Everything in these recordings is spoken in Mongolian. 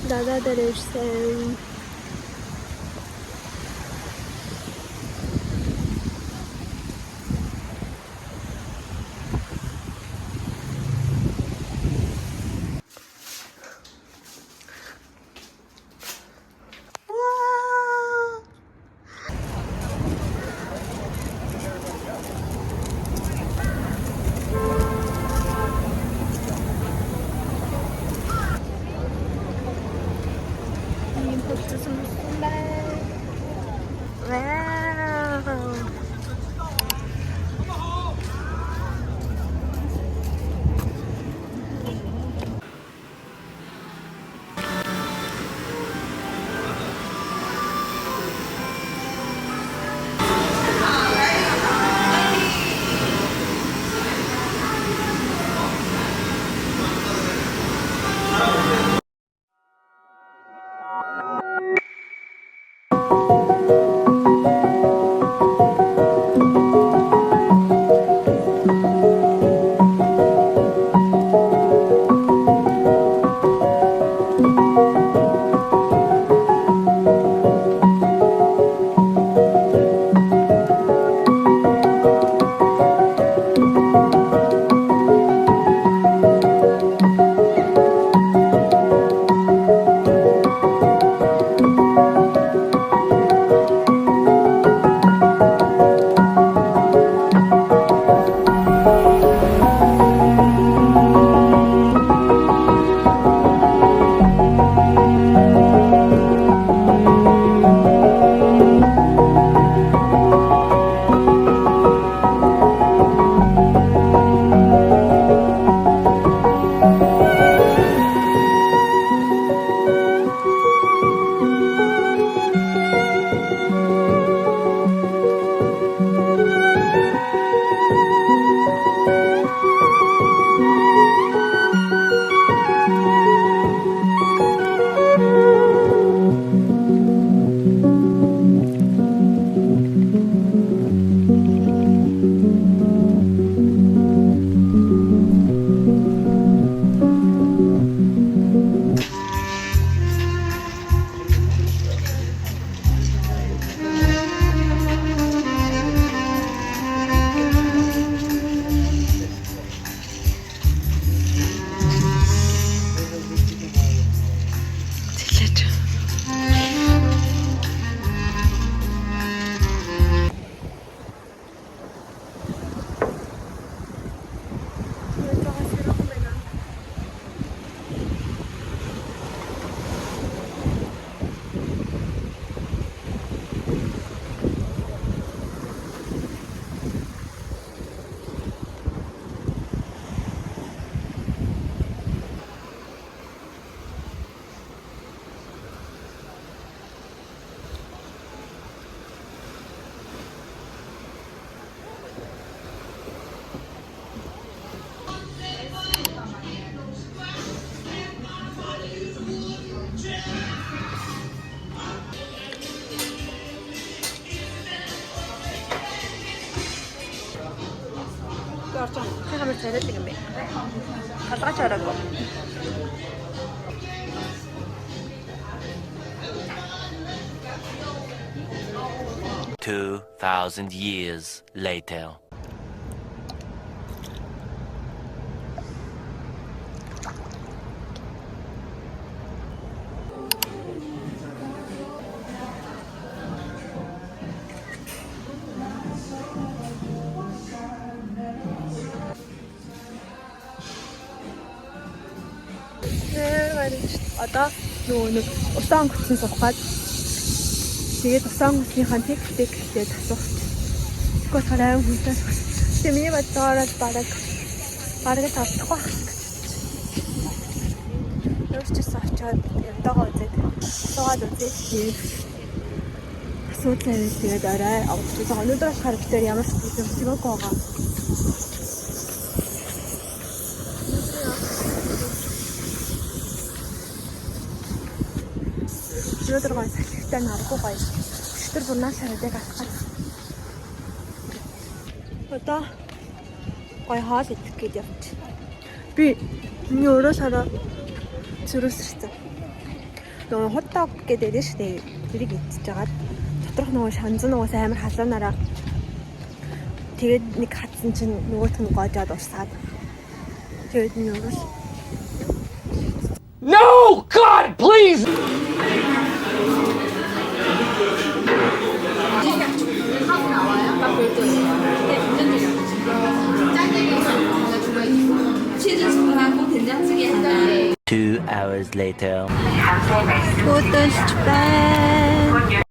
Дадаа дээр ирсэн. Kamar 잘했지 근데. 가다가 잘하고. 2,000 years later. Одоо нөгөө усан хүчний сухад тэгээд усан хүчнийхэн текстийг тэгээд асуух. Тэгвэл хараа хүнтэй. Тэгээд миний боддоор бараг тавтах байх. Өөрчилсөн очоод явдагаа үзээд суугаад үзээд асуудал аваад тэгээд орой авчихсан. Өнөөдөр болохоор битээр ямар ч зүйлсэйг байгаа. Өнөөдөр гоё салхитай наргүй гоё. Өчтөр бурнаа шардаг алхах. Одоо гоё хоол идэх гээд явчих. Би миний өөрөө шараа зүрээс ирсэн. Нөгөө хотдог гэдэг дээ шүү дээ. Тэрийг идчихэж жагаад доторх нөгөө шанзан нугаас амар халуунараа тэгээд нэг хатсан чинь нөгөөх нь гоожоод урсаад тэгээд нь юу л No! God, please! Two hours later. хөдөлж байна.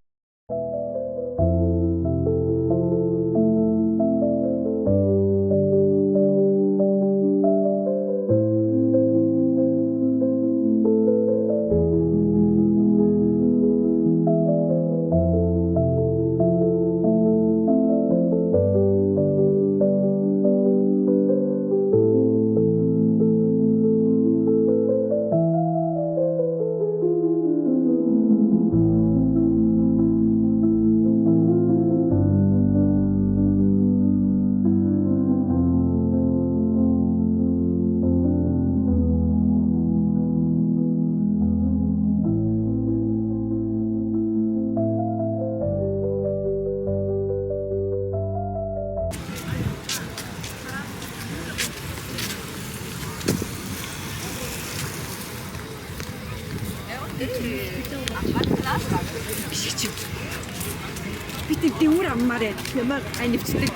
Bitte die Uhr am Mare, wir machen eine Pflicht.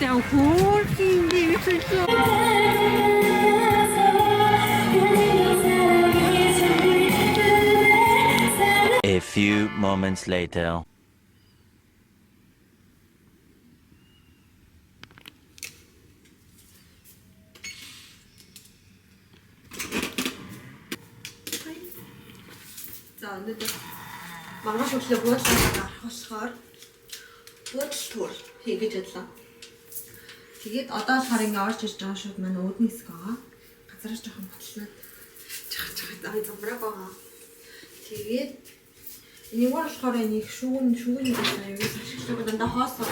Der Horking, die wir so. A few moments later. За өнөөдөр маргааш өглөө буудлаа гарах болохоор буудал тур хийгэж бодлоо. Тэгээд одоо болохоор ингээ орж ирж байгаа шууд манай өөдний хэсэг байгаа. Газараа жоохон ботлоод жахаж замбраг байгаа. Тэгээд энийг болохоор энийг шүүн гэсэн аюул ашиглаж дандаа хоосоо.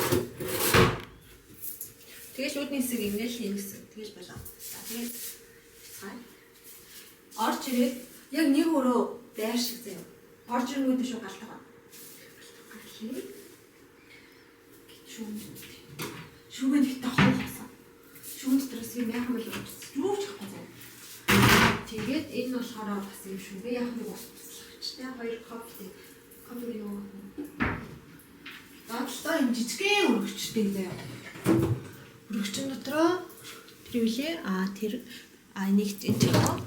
Тэгээд өөдний хэсэг ингээл энэ хэсэг тэгэж байлаа. За тэгээд орж ирээд яг нэг өрөө байр шиг заяа. Орж ирэнгүүт шүү галтаа. Галтаа. Шүүгэн ихтэй хоолсон. Шүүгэн доторос юм яах вэ гэж юу ч хахгүй заяа. Тэгээд энэ болохоор бас юм шүүгээ яах вэ усчлахчтай хоёр коптэй. Копи юу. Даачтай энэ жижигхэн өргөчтэй заяа. Өргөчн дотроо тэр үлээ тэр нэг энэ тоо.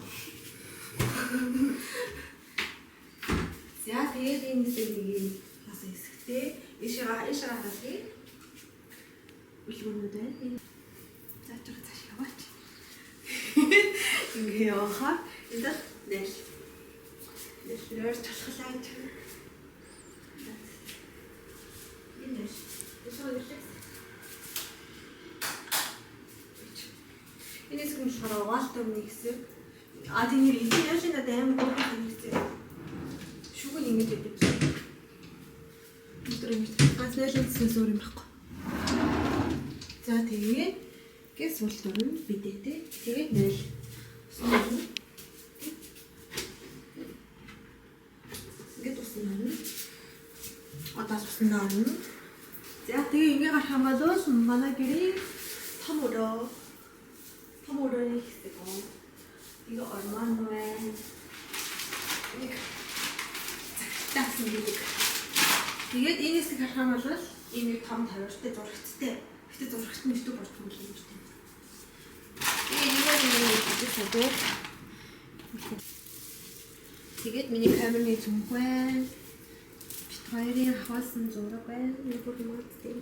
За тэгээд энэ хэсгийг бас хэсэгтэй ишээ хасгий. Үлгэрнүүд байна. Заачрах цааш яваач. Ингээ явахаа энэ нэл. Нэлээр талхлаад. Энэ энэ хэсэг шараа валтомны хэсэг. Тийм энэ яшин надад амар гоо хэсэг. Шүүгэн ингэж өгдөг. Өдөр ингэж транслейшнс өөр юм байхгүй. За тэгээд гэс ултурн бидэтэй. Тэгээд нэл. Ингээд уснаа. Одоо уснаа. За тэгээд ингэ гарах юм бол манай гэрийн том өрөө хэсэг. 이거 얼마나 해? 이게 이니스 가르마를 이미 감 다룰 때 저렇을 때 그때 저렇을 때 또 버튼 기름 때. 이거 이제 저도 тэгээд миний камерны зүнхвэн бит хоёрын хаваасан зураг байна. Нэг бүр модтэй.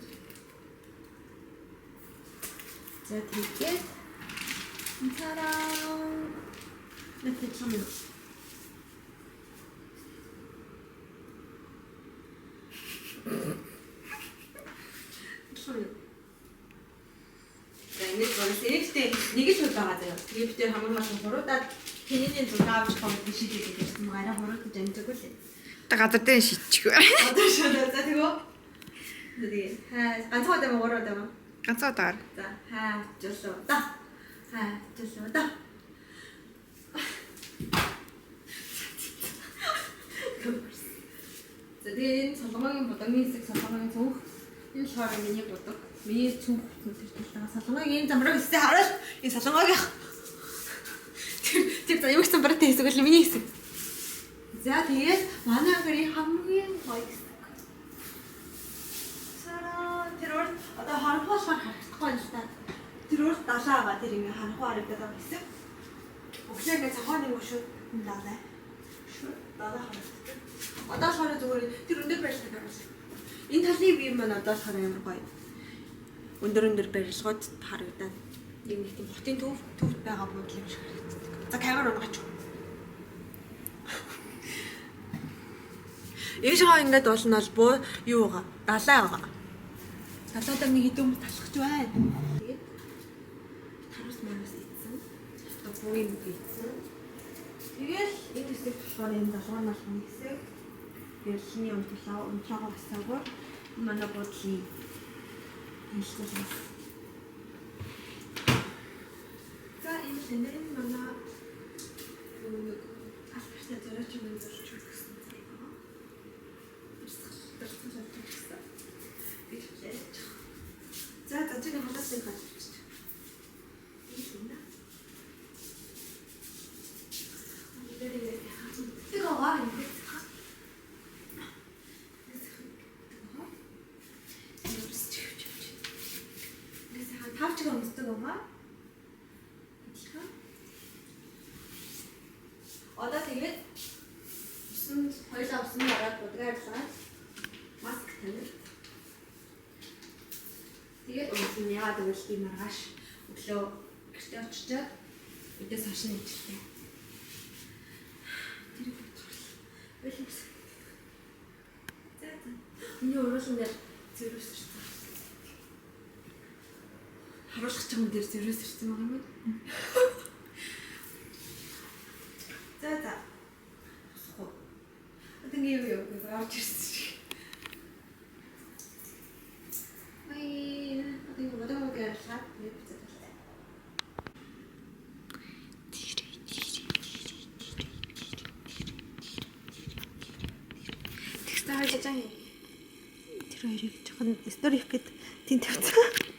За тэгээд 사랑 이렇게 참여 자 이제 이렇게 이게 좋다가요. 이게 비트 한번 마셔 보러 딱 걔네는 좀 나와서 가면 드시게 되겠어. 뭐 알아 보러 그 정도 거지. 딱 갖다 댄 시치고. 어떠셔? 자 이거 어디 안 쳐도 먹어라 다. 안 써다. 자, 하, 줬어, 따. 하, 줬어, 따. За тэгээ энэ солонгогийн будамын хэсэг солонгогийн цүнх энэ болохоор миний будаг. Миний цүнх бүтэн тэр талаа солонгогийн энэ замраг хэсэг хараад энэ солонгогийн тэр за юу гэсэн бартай хэсэг бол миний хэсэг. За тэгээд манай гэрийн хамгийн гоё хэсэг. Сара тэр одоо харанхуй харагдахгүй юм байна. Тэр өөр далаа байгаа тэр ингээ харанхуй харагдаад байгаа хэсэг. Өглөөгээ цахааны өшөө далаа. Далаа харагддаг. Одоо шороо зүгээр тэр өндөр барилгыг харуулсан. Энэ талын бие маань одоо шороо ямар гоё. Өндөр барилгууд харагдаад нэг тийм хотын төвд байгаа буудлын юм шиг харагддаг. За камер унгаач. Ээжгаа ингээд болно бол юу байгаа? Далаа байгаа. Далаадаа нэг хэдэн хүмүүс талхаж байна. Тэгээд тарус манаас ийдсэн. Одоо буйн ийдсэн. Тэгэл энэ хэсэг болохоор энэ далгуур малхын хэсэг. Ялхны унтлагаа басаагаар манай бодлын хэлсэн. За энэ тэнэр манай нэг албартай зориуч юм зорч өгсөн. За зэжиг халаасан гэж. Энэ. Тэгээ гоо юм. Тавчгаа өмсдөг байгаа. Одоо тэгээд хоёлаа усан гараад будгаарлаа. Маск тавь. Тэгээд өмсөн яагаад гэвэл би маргааш өглөө гэртээ очичоод үдээс хаш нэвчтэй. Тэр бодлоо. Welcome. За. Миний уруулсан дээр зэрвэс ирсэн. Харуулах юм дээр зэрвэс ирсэн байгаа юм байна. За. Суу. Одоо юу орж ирсэн шиг. Тэр хоёрыг жоохон стори хийх гээд тийм тавьсан.